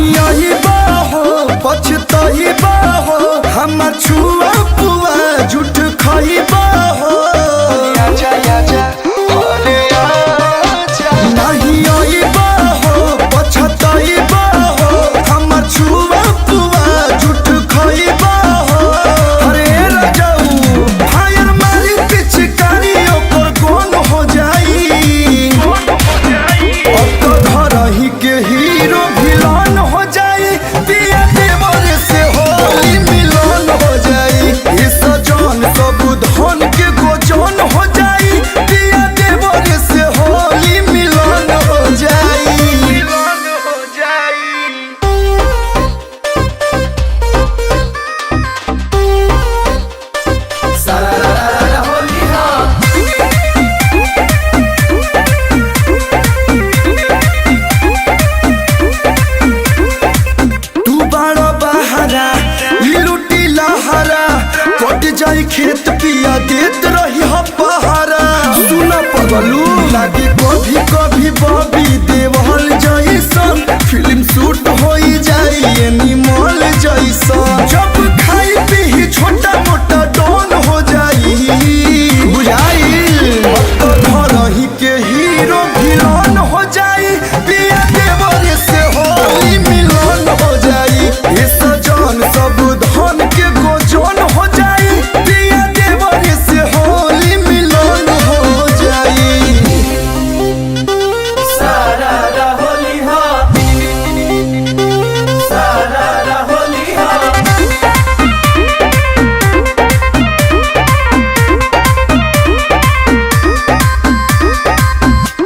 नहीं आई बाहो पछताई बाहो हमर छुआ पुआ झूठ खाई बाहो आजा आजा अरे आजा नहीं आई बाहो पछताई बाहो हमर छुआ पुआ झूठ खाई बाहो अरे राजाऊ फायर मारी पिचकारी ओकर कौन हो जाई अब तो घर ही के हीरो विलन हो जाई पिया देवर से होली मिलन हो जाई इस जान सब धन के गोजन हो जाई पिया देवर से होली मिलन हो जाई मिलन हो जाई सारा होली हाँ तू बड़ा बहारा लुटी लहरा कट जाई खेत पिया देत रही हो पहारा सुना पगलू लागे कभी कभी बॉबी देवल जैसन फिल्म शूट हो जाई एनिमल जैसन जब खाई पी छोटा मोटा डॉन हो जाई बुझाई अब तो घर ही के हीरो विलन हो जाई पिया देवर से होली मिलन हो जाई इस जान सब धन के गोजन हो जाई पिया देवर से होली मिलन हो जाई सारा होली हाँ सारा होली हाँ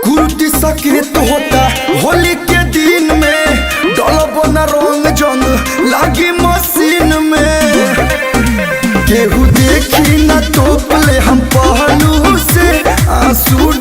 कुर्ती सकेत होता होली के दिन में डलब न रंग जंग लागी मशीन में केहू देखी न तोपले हम पहलू से आंसू